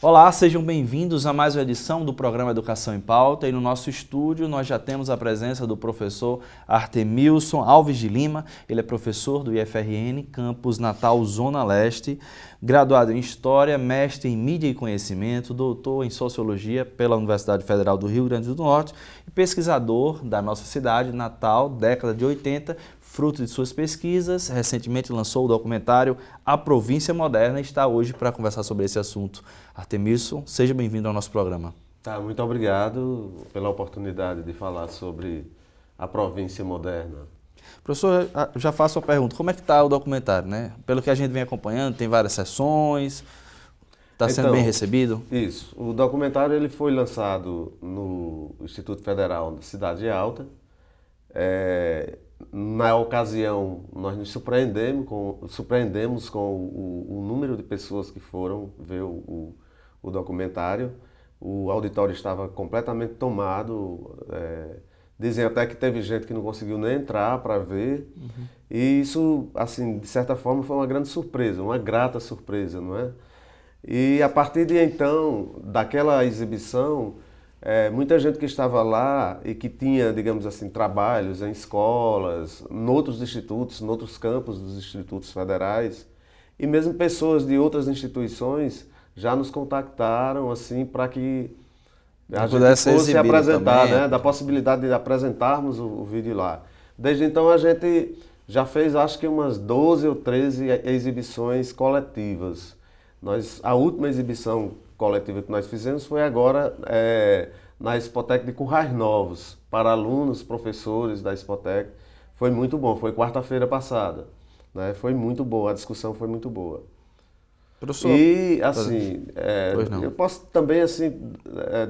Olá, sejam bem-vindos a mais uma edição do programa Educação em Pauta e no nosso estúdio nós já temos a presença do professor Artemilson Alves de Lima, ele é professor do IFRN, campus Natal Zona Leste, graduado em História, mestre em Mídia e Conhecimento, doutor em Sociologia pela Universidade Federal do Rio Grande do Norte e pesquisador da nossa cidade, Natal, década de 80, fruto de suas pesquisas, recentemente lançou o documentário A Província Moderna e está hoje para conversar sobre esse assunto. Artemilson, seja bem-vindo ao nosso programa. Muito obrigado pela oportunidade de falar sobre a província moderna. Professor, já faço a pergunta, como é que está o documentário, né? Pelo que a gente vem acompanhando, tem várias sessões, está sendo bem recebido? Isso, o documentário ele foi lançado no Instituto Federal da Cidade Alta. Na ocasião, nós nos surpreendemos com o número de pessoas que foram ver o documentário. O auditório estava completamente tomado. Dizem até que teve gente que não conseguiu nem entrar para ver. E isso, assim, de certa forma, foi uma grande surpresa, uma grata surpresa, não é? E a partir de então, daquela exibição, muita gente que estava lá e que tinha, digamos assim, trabalhos em escolas, noutros institutos, noutros campos dos institutos federais, e mesmo pessoas de outras instituições já nos contactaram assim para que a gente fosse apresentar, né, da possibilidade de apresentarmos o vídeo lá. Desde então a gente já fez, acho que umas 12 ou 13 exibições coletivas. A última exibição coletiva que nós fizemos foi agora na Expotec de Currais Novos, para alunos, professores da Expotec. Foi muito bom, foi quarta-feira passada, né? Foi muito boa, a discussão foi muito boa. Professor, e assim, eu posso também assim,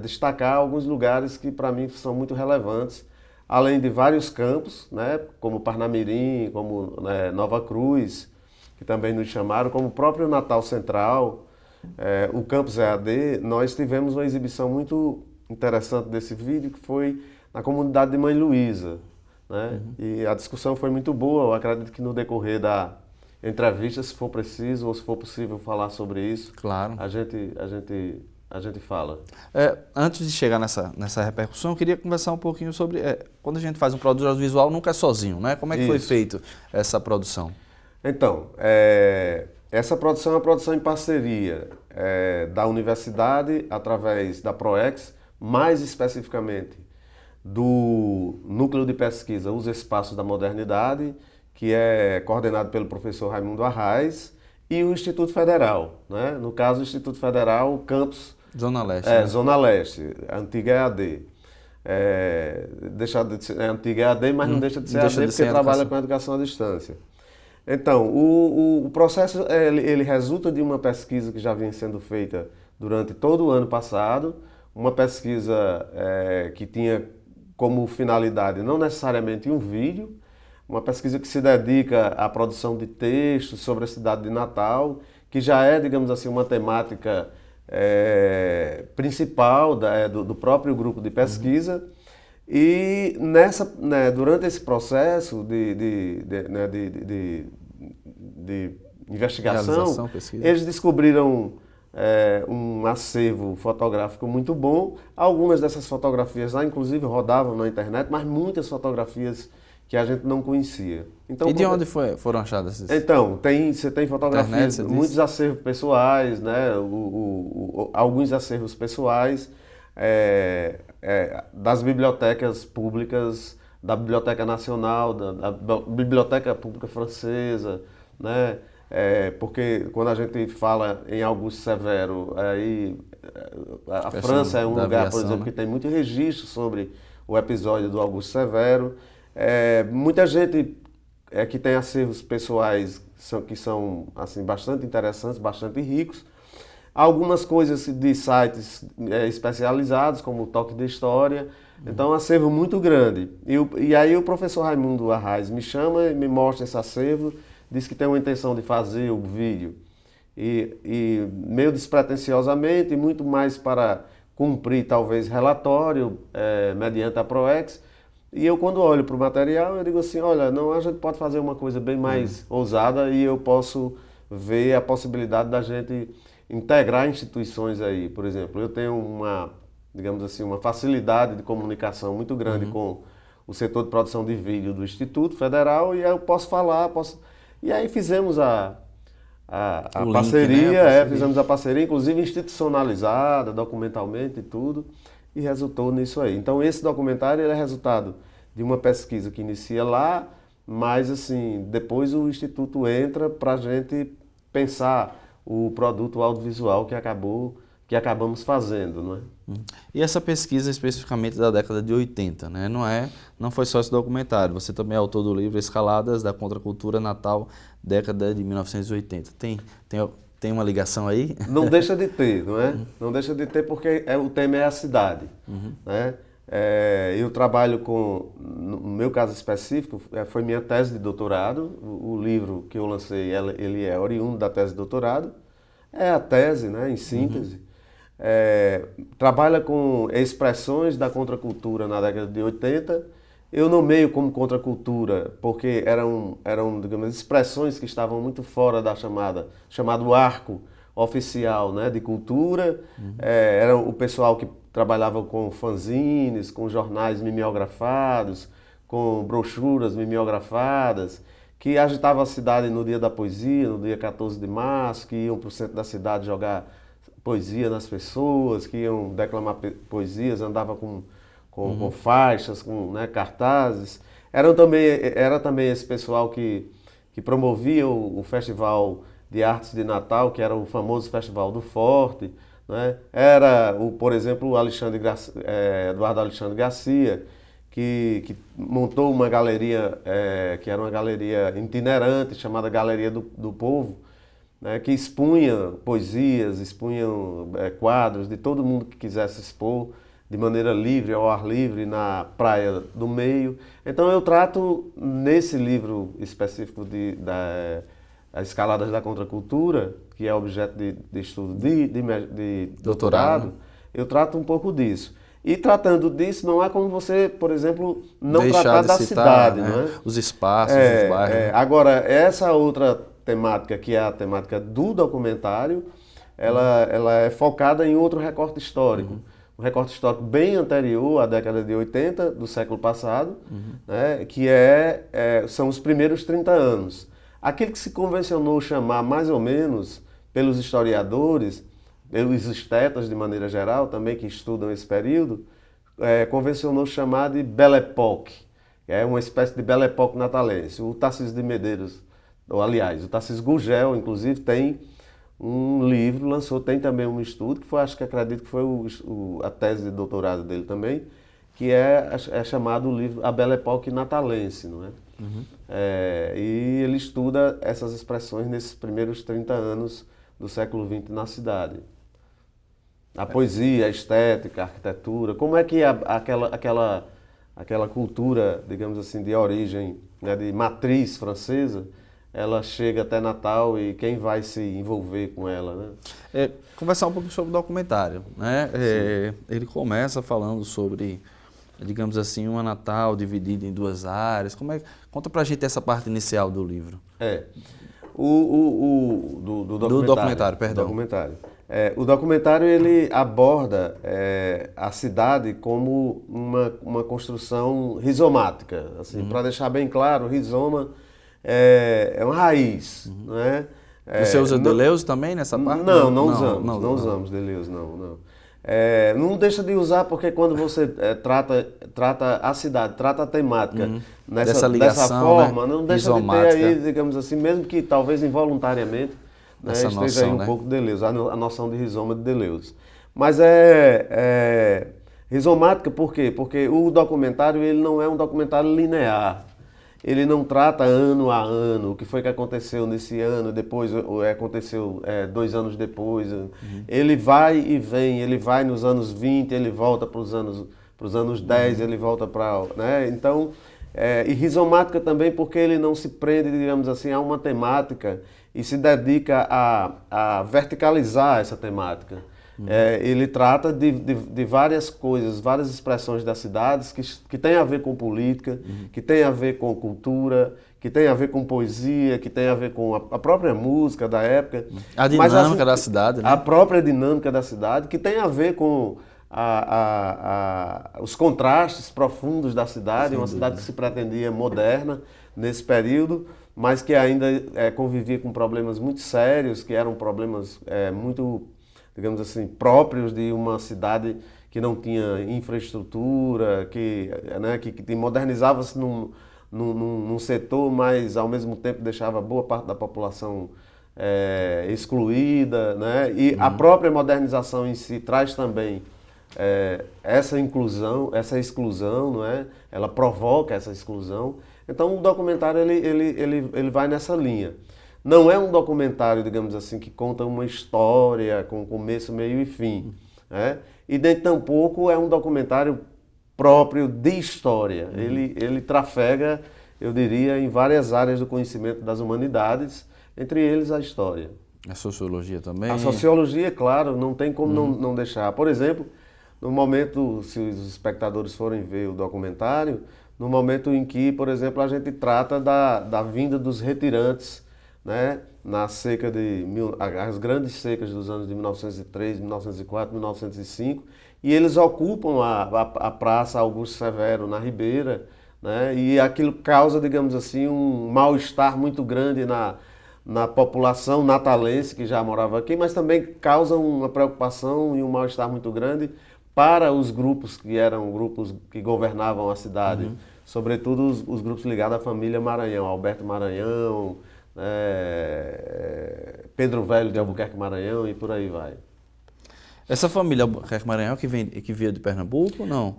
destacar alguns lugares que para mim são muito relevantes, além de vários campos, né, como Parnamirim, como Nova Cruz, que também nos chamaram, como o próprio Natal Central, o Campus EAD. Nós tivemos uma exibição muito interessante desse vídeo, que foi na comunidade de Mãe Luísa, né? E a discussão foi muito boa. Eu acredito que no decorrer da entrevista, se for preciso ou se for possível falar sobre isso, claro, a gente fala. Antes de chegar nessa repercussão, eu queria conversar um pouquinho sobre quando a gente faz um produto audiovisual, nunca é sozinho, né? Como é que foi feito essa produção? Então, essa produção é uma produção em parceria da universidade, através da PROEX, mais especificamente do Núcleo de Pesquisa Os Espaços da Modernidade, que é coordenado pelo professor Raimundo Arraes, e o Instituto Federal, né? No caso, o Instituto Federal, campus Zona Leste. Né? Zona Leste, a antiga EAD. Deixa de ser antiga EAD, mas não deixa de ser EAD porque trabalha com a educação à distância. Então, o processo ele resulta de uma pesquisa que já vinha sendo feita durante todo o ano passado, uma pesquisa que tinha como finalidade não necessariamente um vídeo, uma pesquisa que se dedica à produção de textos sobre a cidade de Natal, que já é, digamos assim, uma temática principal do próprio grupo de pesquisa. E durante esse processo de investigação, eles descobriram um acervo fotográfico muito bom. Algumas dessas fotografias lá, inclusive, rodavam na internet, mas muitas fotografias que a gente não conhecia. Então, e de onde foram achadas essas? Então, você tem fotografias, muitos acervos pessoais, né? Alguns acervos pessoais das bibliotecas públicas, da Biblioteca Nacional, da Biblioteca Pública Francesa, né? Porque quando a gente fala em Augusto Severo, a França é um lugar, por exemplo, que tem muito registro sobre o episódio do Augusto Severo. Muita gente que tem acervos pessoais que são assim, bastante interessantes, bastante ricos. Algumas coisas de sites especializados, como o Toque de História. Então, um acervo muito grande. E aí o professor Raimundo Arraes me chama e me mostra esse acervo, diz que tem uma intenção de fazer o vídeo. E meio despretensiosamente, muito mais para cumprir, talvez, relatório mediante a PROEX. E eu, quando olho para o material, eu digo assim, olha, não, a gente pode fazer uma coisa bem mais ousada e eu posso ver a possibilidade da gente integrar instituições aí. Por exemplo, eu tenho digamos assim, uma facilidade de comunicação muito grande com o setor de produção de vídeo do Instituto Federal, e aí eu posso falar, E aí fizemos a parceria, link, né? fizemos a parceria, inclusive institucionalizada, documentalmente e tudo, e resultou nisso aí. Então esse documentário ele é resultado de uma pesquisa que inicia lá, mas assim, depois o Instituto entra para a gente pensar o produto audiovisual que acabamos fazendo, não é? E essa pesquisa especificamente da década de 80, né? Não foi só esse documentário, você também é autor do livro Escaladas da Contracultura Natal, década de 1980. Tem uma ligação aí? Não deixa de ter, não é? Não deixa de ter porque o tema é a cidade, né? Eu trabalho no meu caso específico, foi minha tese de doutorado, o livro que eu lancei, ele é oriundo da tese de doutorado, é a tese, né, em síntese. Trabalha com expressões da contracultura na década de 80. Eu nomeio como contracultura porque eram digamos, expressões que estavam muito fora da chamado arco oficial, né, de cultura. Era o pessoal que trabalhava com fanzines, com jornais mimeografados, com brochuras mimeografadas, que agitavam a cidade no dia da poesia, no dia 14 de março, que iam para o centro da cidade jogar poesia nas pessoas, que iam declamar poesias, andava com faixas, com, né, cartazes. Era também esse pessoal que promovia o Festival de Artes de Natal, que era o famoso Festival do Forte, né? Era, por exemplo, o Eduardo Alexandre Garcia, que montou uma galeria, que era uma galeria itinerante, chamada Galeria do Povo, né, que expunha poesias, expunha quadros de todo mundo que quisesse expor de maneira livre, ao ar livre, na Praia do Meio. Então eu trato, nesse livro específico As Escaladas da Contracultura, que é objeto de estudo de doutorado, eu trato um pouco disso. E tratando disso, não é como você, por exemplo, não deixar tratar de da citar, cidade, né? não é? Os espaços, os bairros. Agora, essa outra temática, que é a temática do documentário, ela é focada em outro recorte histórico. Um recorte histórico bem anterior à década de 80 do século passado, né, que são os primeiros 30 anos. Aquilo que se convencionou chamar, mais ou menos, pelos historiadores, pelos estetas de maneira geral, também que estudam esse período, convencionou chamar de Belle Époque, que é uma espécie de Belle Époque natalense. O Tarcísio de Medeiros, ou aliás, o Tarcísio Gurgel, inclusive, tem um livro, tem também um estudo, acredito que foi a tese de doutorado dele também, que é chamado o livro A Belle Époque Natalense, não é? E ele estuda essas expressões nesses primeiros 30 anos do século XX na cidade. A poesia, a estética, a arquitetura, como é que aquela cultura, digamos assim, de origem, né, de matriz francesa, ela chega até Natal e quem vai se envolver com ela, né? Conversar um pouco sobre o documentário, né? Ele começa falando sobre, digamos assim, uma Natal dividida em duas áreas. Conta pra gente essa parte inicial do livro. Do documentário, perdão. O documentário ele aborda a cidade como uma construção rizomática. Assim, para deixar bem claro, o rizoma é uma raiz, não é? Você usa Deleuze também nessa parte? Não usamos Deleuze, não. Não deixa de usar porque quando você trata a cidade, trata a temática dessa ligação, dessa forma, né? Não deixa de ter aí, digamos assim, mesmo que talvez involuntariamente, né, esteja noção, aí um né? pouco de Deleuze, a noção de rizoma de Deleuze. Mas rizomática por quê? Porque o documentário ele não é um documentário linear. Ele não trata ano a ano, o que foi que aconteceu nesse ano, depois aconteceu 2 anos depois. Ele vai e vem, ele vai nos anos 20, ele volta para os anos 10, ele volta para... Né? Então, e rizomática também porque ele não se prende, digamos assim, a uma temática e se dedica a verticalizar essa temática. Ele trata de várias coisas, várias expressões das cidades que têm a ver com política, que têm a ver com cultura, que tem a ver com poesia, que tem a ver com a própria música da época. A dinâmica da cidade, né? A própria dinâmica da cidade, que tem a ver com os contrastes profundos da cidade, uma cidade que se pretendia moderna nesse período, mas que ainda convivia com problemas muito sérios, que eram problemas muito, digamos assim, próprios de uma cidade que não tinha infraestrutura, que modernizava-se num setor, mas ao mesmo tempo deixava boa parte da população excluída, né? E a própria modernização em si traz também essa exclusão, não é? Ela provoca essa exclusão. Então o documentário ele vai nessa linha. Não é um documentário, digamos assim, que conta uma história com começo, meio e fim, né? E nem tampouco é um documentário próprio de história. Ele trafega, eu diria, em várias áreas do conhecimento das humanidades, entre eles a história. A sociologia também? A sociologia, claro, não tem como não deixar. Por exemplo, no momento, se os espectadores forem ver o documentário, no momento em que, por exemplo, a gente trata da vinda dos retirantes, né, as grandes secas dos anos de 1903, 1904, 1905, e eles ocupam a Praça Augusto Severo, na Ribeira, né, e aquilo causa, digamos assim, um mal-estar muito grande na população natalense que já morava aqui, mas também causa uma preocupação e um mal-estar muito grande para os grupos que eram grupos que governavam a cidade, sobretudo os grupos ligados à família Maranhão, Alberto Maranhão, Pedro Velho de Albuquerque Maranhão e por aí vai. Essa família Albuquerque Maranhão que veio de Pernambuco ou não?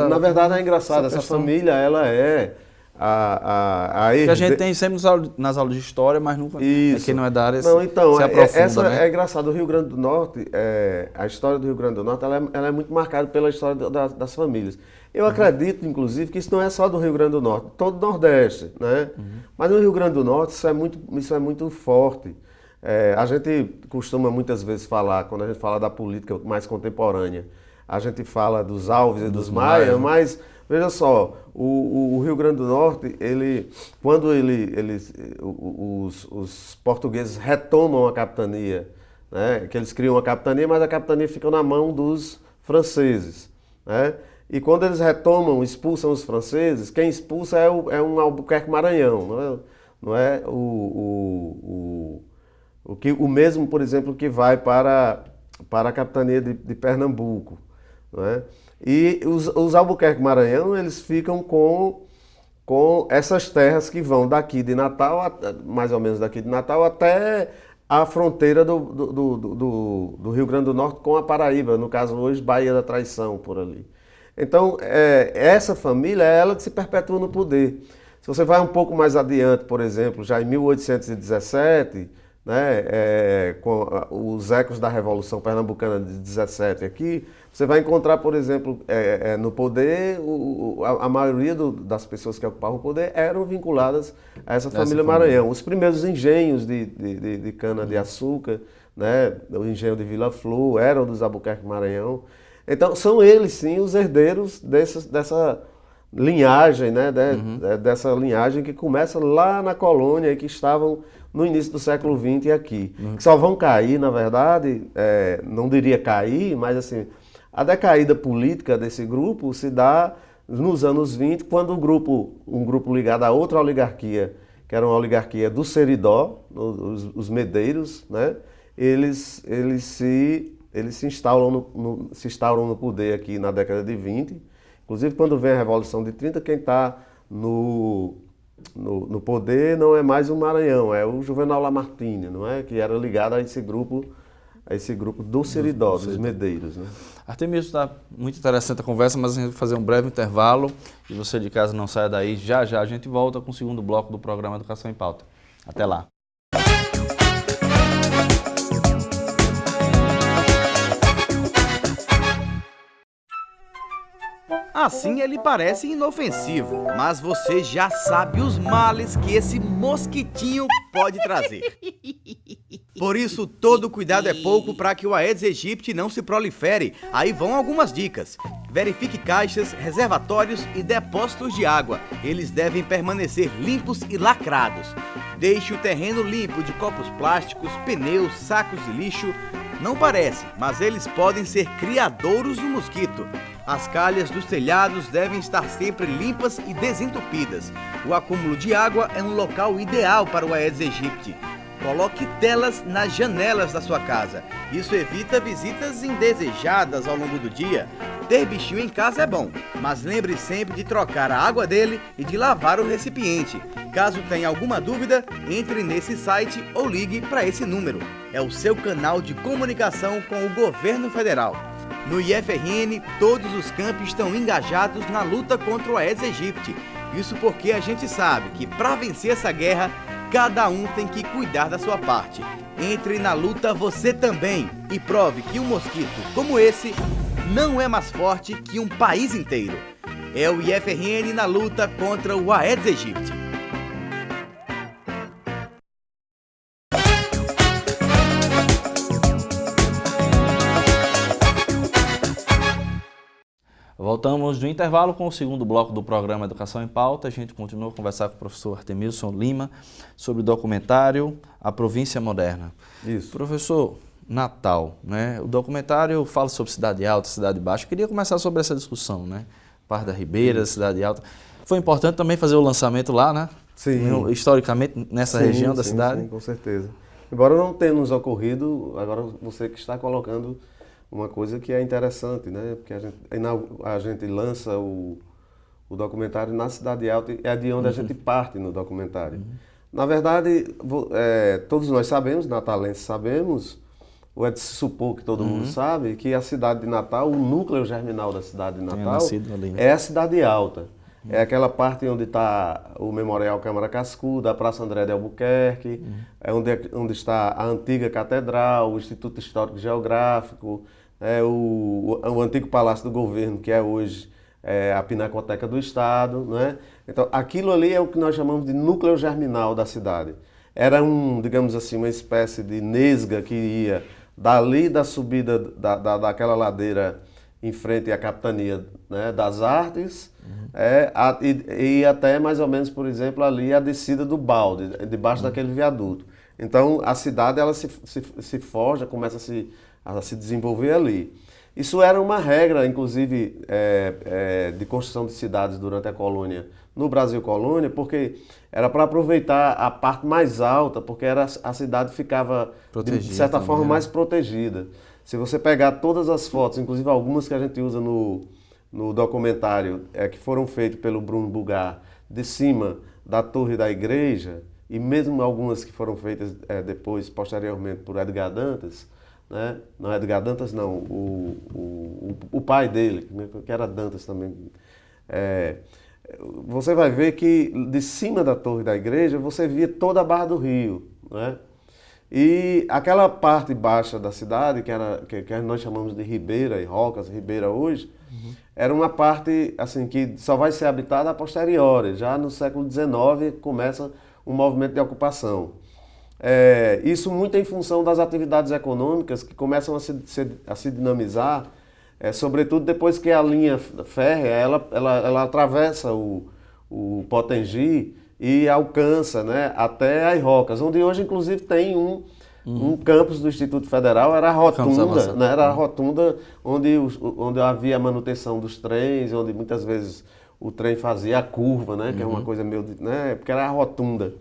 Na verdade é engraçado, essa família ela é que a gente tem sempre nas aulas de história, mas nunca quem não é da área não, então, se aprofunda, né? É engraçado, o Rio Grande do Norte, a história do Rio Grande do Norte, ela é muito marcada pela história das famílias. Eu acredito, inclusive, que isso não é só do Rio Grande do Norte, todo o Nordeste, né? Mas no Rio Grande do Norte isso é muito forte. A gente costuma muitas vezes falar, quando a gente fala da política mais contemporânea, a gente fala dos Alves e dos Maia, mas veja só, o Rio Grande do Norte, quando os portugueses retomam a capitania, né, que eles criam a capitania, mas a capitania fica na mão dos franceses, né? E quando eles retomam, expulsam os franceses, quem expulsa é um Albuquerque Maranhão, não é o mesmo, por exemplo, que vai para a capitania de Pernambuco, não é? E os Albuquerque Maranhão, eles ficam com essas terras que vão daqui de Natal, mais ou menos daqui de Natal, até a fronteira do Rio Grande do Norte com a Paraíba, no caso hoje Baía da Traição, por ali. Então, essa família é ela que se perpetua no poder. Se você vai um pouco mais adiante, por exemplo, já em 1817, né, com os ecos da Revolução Pernambucana de 17 aqui, você vai encontrar, por exemplo, no poder, a maioria das pessoas que ocupavam o poder eram vinculadas a essa família Maranhão. Os primeiros engenhos de cana-de-açúcar, né, o engenho de Vila Flor, eram dos Albuquerque Maranhão. Então, são eles, sim, os herdeiros dessa linhagem, né, dessa linhagem que começa lá na colônia e que estavam no início do século XX aqui. Que só vão cair, na verdade, não diria cair, mas assim, a decaída política desse grupo se dá nos anos 20, quando um grupo ligado a outra oligarquia, que era uma oligarquia do Seridó, os Medeiros, né, eles se instauram no poder aqui na década de 20. Inclusive, quando vem a Revolução de 30, quem está no poder não é mais o Maranhão, é o Juvenal Lamartine, não é? Que era ligado a esse grupo do Seridó, dos Medeiros, né? Artemilson, está muito interessante a conversa, mas a gente vai fazer um breve intervalo e você de casa não saia daí. Já a gente volta com o segundo bloco do programa Educação em Pauta. Até lá. Assim ele parece inofensivo, mas você já sabe os males que esse mosquitinho pode trazer. Por isso, todo cuidado é pouco para que o Aedes aegypti não se prolifere. Aí vão algumas dicas. Verifique caixas, reservatórios e depósitos de água. Eles devem permanecer limpos e lacrados. Deixe o terreno limpo de copos plásticos, pneus, sacos de lixo. Não parece, mas eles podem ser criadouros do mosquito. As calhas dos telhados devem estar sempre limpas e desentupidas. O acúmulo de água é um local ideal para o Aedes aegypti. Coloque telas nas janelas da sua casa. Isso evita visitas indesejadas ao longo do dia. Ter bichinho em casa é bom, mas lembre sempre de trocar a água dele e de lavar o recipiente. Caso tenha alguma dúvida, entre nesse site ou ligue para esse número. É o seu canal de comunicação com o governo federal. No IFRN, todos os campos estão engajados na luta contra o Aedes aegypti. Isso porque a gente sabe que para vencer essa guerra, cada um tem que cuidar da sua parte. Entre na luta você também e prove que um mosquito como esse não é mais forte que um país inteiro. É o IFRN na luta contra o Aedes aegypti. Voltamos do intervalo com o segundo bloco do programa Educação em Pauta. A gente continua a conversar com o professor Artemilson Lima sobre o documentário A Província Moderna. Isso. Professor, Natal, né? O documentário fala sobre Cidade Alta, Cidade Baixa. Eu queria começar sobre essa discussão, né? Parte da Ribeira, Cidade Alta. Foi importante também fazer o lançamento lá, né? Sim. Historicamente, nessa região da cidade? Sim, com certeza. Embora não tenha nos ocorrido, agora você que está colocando uma coisa que é interessante, né? Porque a gente lança o documentário na Cidade Alta, é de onde a gente parte no documentário. Na verdade, todos nós sabemos, natalenses sabemos, ou é de se supor que todo mundo sabe, que a cidade de Natal, o núcleo germinal da cidade de Natal, é a Cidade Alta. É aquela parte onde está o Memorial Câmara Cascuda, a Praça André de Albuquerque, é onde está a antiga Catedral, o Instituto Histórico e Geográfico, o antigo Palácio do Governo, que é hoje a Pinacoteca do Estado, né? Então, aquilo ali é o que nós chamamos de núcleo germinal da cidade. Era digamos assim, uma espécie de nesga que ia dali da subida daquela ladeira em frente à Capitania, né, das Artes, e até mais ou menos, por exemplo, ali a descida do Balde, debaixo daquele viaduto. Então, a cidade ela se forja, começa a se desenvolver ali. Isso era uma regra, inclusive, de construção de cidades durante a colônia, no Brasil colônia, porque era para aproveitar a parte mais alta, porque a cidade ficava, de certa forma, mais protegida. Se você pegar todas as fotos, inclusive algumas que a gente usa no documentário, que foram feitas pelo Bruno Bugar, de cima da torre da igreja, e mesmo algumas que foram feitas depois, posteriormente, por Edgar Dantas, né? Não, Edgar Dantas não, o pai dele, que era Dantas também. Você vai ver que de cima da torre da igreja, você via toda a Barra do Rio, né? E aquela parte baixa da cidade, que nós chamamos de Ribeira e Rocas, Ribeira hoje, era uma parte assim, que só vai ser habitada a posteriori. Já no século XIX começa um movimento de ocupação. Isso muito em função das atividades econômicas que começam a se dinamizar, sobretudo depois que a linha férrea ela atravessa o Potengi e alcança, né, até as Rocas, onde hoje inclusive tem um campus do Instituto Federal, era a rotunda, né, era a rotunda onde havia a manutenção dos trens, onde muitas vezes o trem fazia a curva, né, que é uma coisa meio, né, porque era a rotunda.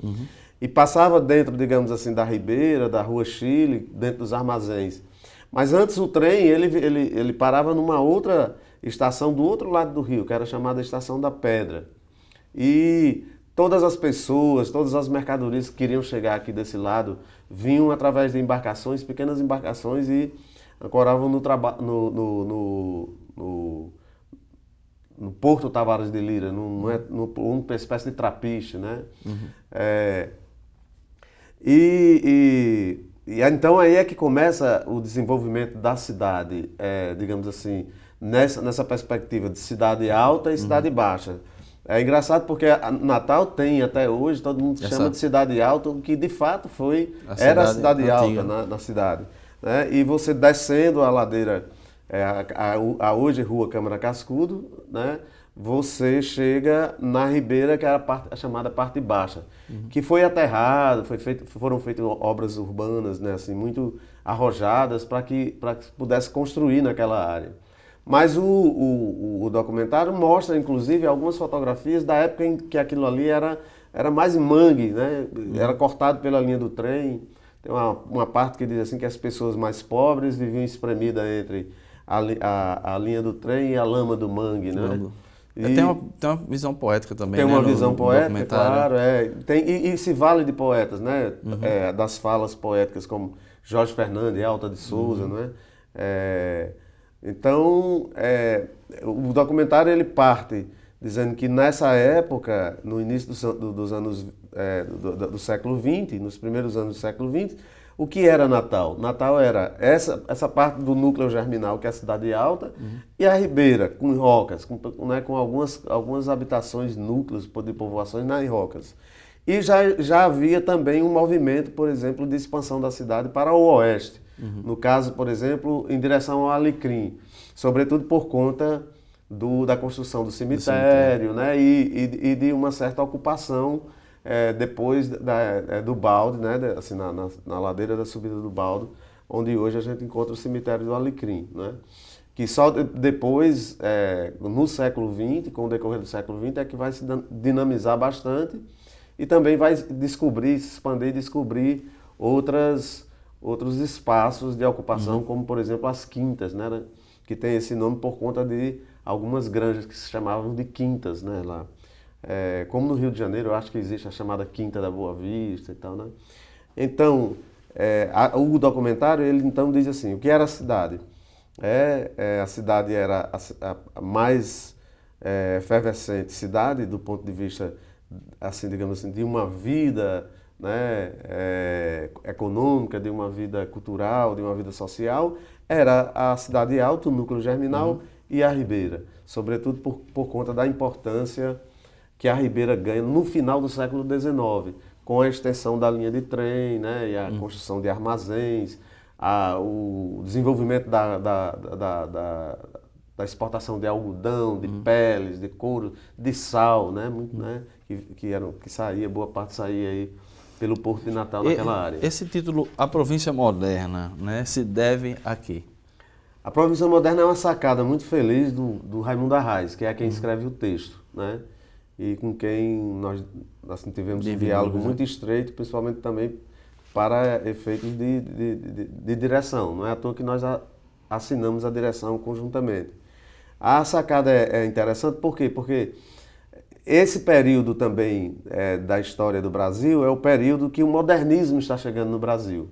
E passava dentro, digamos assim, da Ribeira, da Rua Chile, dentro dos armazéns. Mas antes o trem, ele parava numa outra estação do outro lado do rio, que era chamada Estação da Pedra. E todas as pessoas, todas as mercadorias que queriam chegar aqui desse lado, vinham através de embarcações, pequenas embarcações, e ancoravam no Porto Tavares de Lira, numa espécie de trapiche, né? Então aí é que começa o desenvolvimento da cidade, digamos assim, nessa perspectiva de cidade alta e cidade baixa. É engraçado porque Natal tem até hoje, todo mundo chama de cidade alta, o que de fato era a cidade alta na cidade. Né? E você descendo a ladeira hoje Rua Câmara Cascudo, né? Você chega na Ribeira, que era a chamada parte baixa, que foi aterrado, foram feitas obras urbanas, né, assim, muito arrojadas para que pudesse construir naquela área. Mas o documentário mostra, inclusive, algumas fotografias da época em que aquilo ali era mais mangue, né? Era cortado pela linha do trem. Tem uma parte que diz assim que as pessoas mais pobres viviam espremidas entre a linha do trem e a lama do mangue, né? Tem uma visão poética também, tem né, uma visão poética, claro. E se vale de poetas, né? Das falas poéticas como Jorge Fernandes, Alta de Souza, né? Então, o documentário ele parte dizendo que nessa época, no início dos anos do século XX, nos primeiros anos do século XX, o que era Natal? Natal era essa parte do núcleo germinal, que é a Cidade Alta, e a Ribeira, com rocas, com algumas habitações, núcleos de povoações nas rocas. E já havia também um movimento, por exemplo, de expansão da cidade para o oeste. No caso, por exemplo, em direção ao Alecrim, sobretudo por conta da construção do cemitério, né? E de uma certa ocupação depois do Balde, né? Assim, na ladeira da subida do Balde, onde hoje a gente encontra o cemitério do Alecrim, né? Que só depois, no século XX, com o decorrer do século XX, é que vai se dinamizar bastante e também vai se expandir e descobrir outros espaços de ocupação, como, por exemplo, as quintas, né? Que tem esse nome por conta de algumas granjas que se chamavam de quintas, né? Lá. Como no Rio de Janeiro, eu acho que existe a chamada Quinta da Boa Vista e tal, né? Então, o documentário, ele então diz assim, o que era a cidade? A cidade era a mais efervescente cidade do ponto de vista, assim, digamos assim, de uma vida, né, econômica, de uma vida cultural, de uma vida social, era a Cidade Alta, o núcleo germinal, e a Ribeira, sobretudo por conta da importância que a Ribeira ganha no final do século XIX, com a extensão da linha de trem, né, e a construção de armazéns, o desenvolvimento da exportação de algodão, de peles, de couro, de sal, né, que saía, boa parte saía aí pelo Porto de Natal naquela área. Esse título, A Província Moderna, né, se deve a quê? A Província Moderna é uma sacada muito feliz do Raimundo Arraes, que é quem escreve o texto, né? E com quem nós assim, tivemos um diálogo muito estreito, principalmente também para efeitos de direção. Não é à toa que nós assinamos a direção conjuntamente. A sacada é interessante por quê? Porque esse período também da história do Brasil é o período que o modernismo está chegando no Brasil.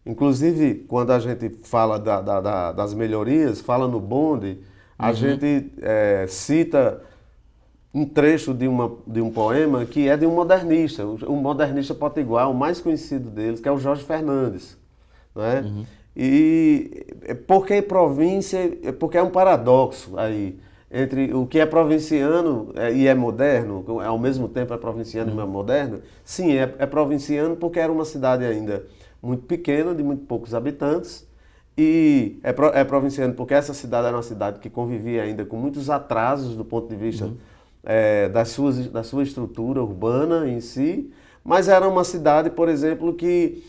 Inclusive, quando a gente fala das melhorias, fala no bonde, a gente cita um trecho de um poema que é de um modernista, o modernista potiguar, o mais conhecido deles, que é o Jorge Fernandes. Né? E porque província, porque é um paradoxo aí, entre o que é provinciano e é moderno, ao mesmo tempo é provinciano e é moderno. Sim, é provinciano porque era uma cidade ainda muito pequena, de muito poucos habitantes, e é provinciano porque essa cidade era uma cidade que convivia ainda com muitos atrasos do ponto de vista da sua estrutura urbana em si, mas era uma cidade, por exemplo, que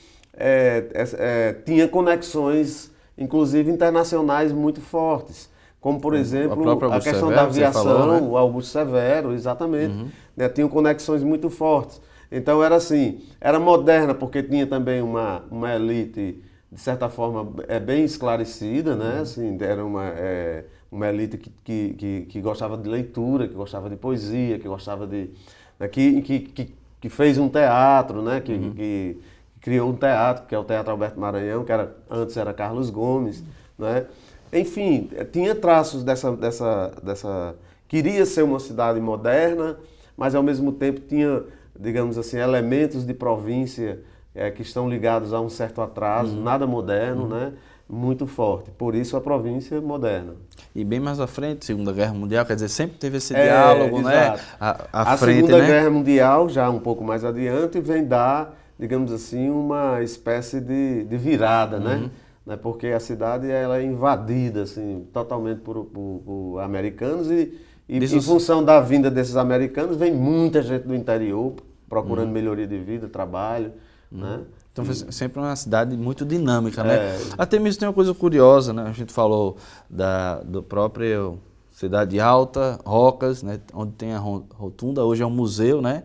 tinha conexões, inclusive internacionais, muito fortes. Como, por exemplo, a questão da aviação, falou, né? O Augusto Severo, exatamente. Né, tinham conexões muito fortes. Então era assim, era moderna porque tinha também uma elite, de certa forma, bem esclarecida, né? Assim, era uma elite que gostava de leitura, que gostava de poesia, que gostava de... Né, que fez um teatro, né? Que criou um teatro, que é o Teatro Alberto Maranhão, que antes era Carlos Gomes, né? Enfim, tinha traços dessa... Queria ser uma cidade moderna, mas ao mesmo tempo tinha, digamos assim, elementos de província que estão ligados a um certo atraso, nada moderno, né? Muito forte. Por isso a província moderna. E bem mais à frente, Segunda Guerra Mundial, quer dizer, sempre teve esse diálogo, né? A Segunda Guerra Mundial, já um pouco mais adiante, vem dar, digamos assim, uma espécie de virada, né? né, porque a cidade ela é invadida assim, totalmente por americanos e em função da vinda desses americanos, vem muita gente do interior procurando melhoria de vida, trabalho, né? Então foi sempre uma cidade muito dinâmica, né? Até mesmo tem uma coisa curiosa, né? A gente falou do próprio Cidade Alta, Rocas, né? Onde tem a rotunda, hoje é um museu, né?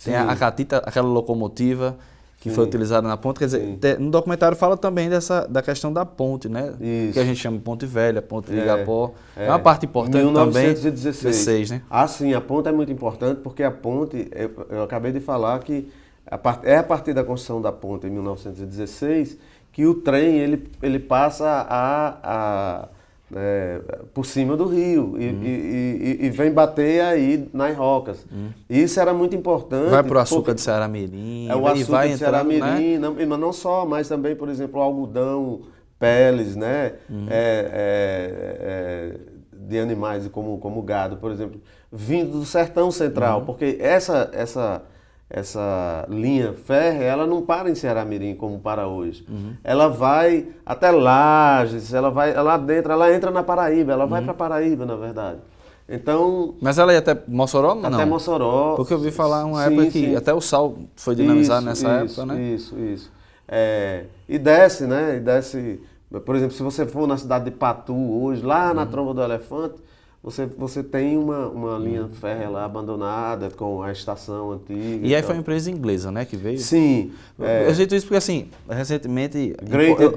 Tem a catita, aquela locomotiva que foi utilizada na ponte. Quer dizer, no documentário fala também da questão da ponte, né? Isso. Que a gente chama de Ponte Velha, Ponte de Igapó. É uma parte importante 1916. também. 1916, né? Ah, sim, a ponte é muito importante porque a ponte, eu acabei de falar que é a partir da construção da ponte em 1916 que o trem ele passa por cima do rio e vem bater aí nas rocas. Isso era muito importante. Vai para o açúcar de Ceará-Mirim. O açúcar de Ceará-Mirim, né? Mas não só, mas também, por exemplo, o algodão, peles, né? De animais como gado, por exemplo, vindo do sertão central, porque essa linha férrea, ela não para em Ceará-Mirim como para hoje. Ela vai até Lages, ela vai lá dentro, ela entra na Paraíba, ela vai para Paraíba, na verdade. Então... Mas ela ia até Mossoró, não? Até Mossoró. Porque eu ouvi falar uma época que até o sal foi dinamizado nessa época, né? Isso. E desce, né? E desce... Por exemplo, se você for na cidade de Patu hoje, lá na Tromba do Elefante, você tem uma linha férrea lá abandonada com a estação antiga. E aí foi uma empresa inglesa, né, que veio? Sim. Eu cito isso porque, assim, recentemente...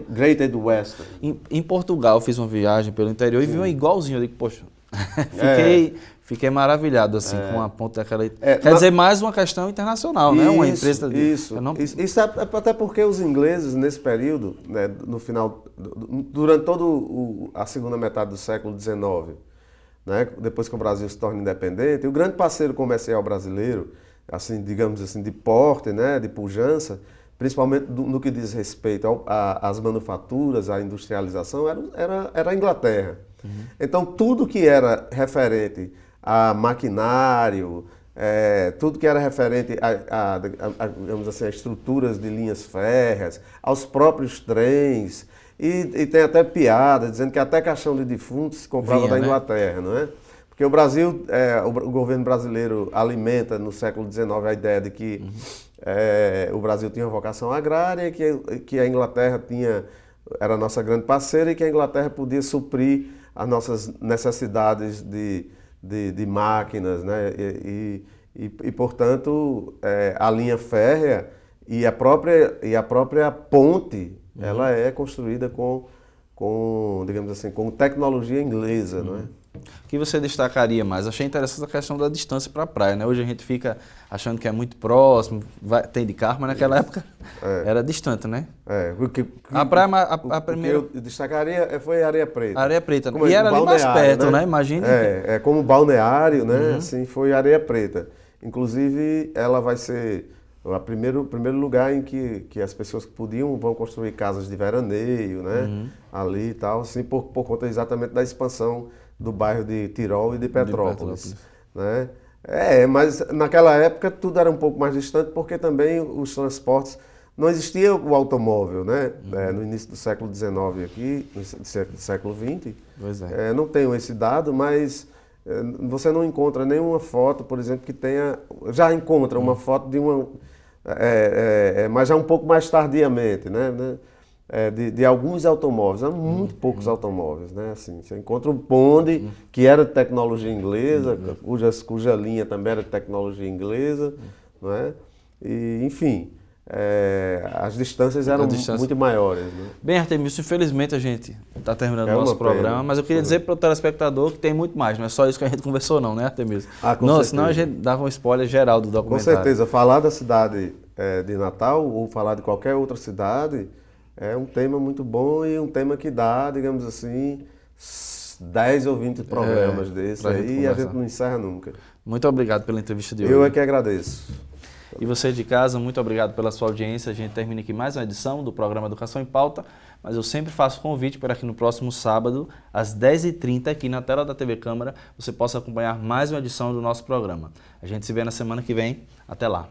Great Western. Em Portugal, eu fiz uma viagem pelo interior e vi uma igualzinha. Eu digo, poxa, fiquei maravilhado, assim, com a ponte daquela... Quer dizer, mais uma questão internacional, né? Uma empresa... Isso até porque os ingleses, nesse período, né, no final, durante toda a segunda metade do século XIX, né, depois que o Brasil se torna independente, o grande parceiro comercial brasileiro, assim, digamos assim, de porte, né, de pujança, principalmente no que diz respeito às manufaturas, à industrialização, era a Inglaterra. Então, tudo que era referente a maquinário, tudo que era referente digamos assim, a estruturas de linhas férreas, aos próprios trens, e tem até piada, dizendo que até caixão de defuntos se comprava da Inglaterra, não é? Porque o Brasil, o governo brasileiro alimenta no século XIX a ideia de que o Brasil tinha vocação agrária e que a Inglaterra era a nossa grande parceira e que a Inglaterra podia suprir as nossas necessidades de máquinas, né? E portanto, a linha férrea e a própria ponte, ela é construída com, digamos assim, com tecnologia inglesa, não é? O que você destacaria mais? Achei interessante a questão da distância para a praia, né? Hoje a gente fica achando que é muito próximo, tem de carro, mas naquela época era distante, né? A praia, a primeira... O que eu destacaria foi Areia Preta. Areia Preta, e era ali mais perto, né? Imagina. Como balneário, né? Assim, foi Areia Preta. Inclusive, ela vai ser o primeiro lugar em que as pessoas que vão construir casas de veraneio, né? Ali e tal, assim, por conta exatamente da expansão do bairro de Tirol e de Petrópolis. Né? Mas naquela época tudo era um pouco mais distante porque também os transportes, não existia o automóvel, né? No início do século XIX aqui, no século XX, não tenho esse dado, mas você não encontra nenhuma foto, por exemplo, que tenha, já encontra uma foto de uma, mas já um pouco mais tardiamente, né? De alguns automóveis, há muito poucos automóveis, né? Assim, você encontra um bonde que era de tecnologia inglesa, cuja linha também era de tecnologia inglesa, não é? E, enfim, as distâncias eram muito maiores. Né? Bem, Artemilson, infelizmente a gente está terminando o nosso programa, mas eu queria dizer para o telespectador que tem muito mais, não é só isso que a gente conversou não, né, Artemilson? Não, senão a gente dava um spoiler geral do documentário. Com certeza, falar da cidade de Natal ou falar de qualquer outra cidade é um tema muito bom e um tema que dá, digamos assim, 10 ou 20 programas desses aí e a gente não encerra nunca. Muito obrigado pela entrevista de hoje. Eu é que agradeço. E você de casa, muito obrigado pela sua audiência. A gente termina aqui mais uma edição do programa Educação em Pauta, mas eu sempre faço convite para que no próximo sábado, às 10h30, aqui na tela da TV Câmara, você possa acompanhar mais uma edição do nosso programa. A gente se vê na semana que vem. Até lá.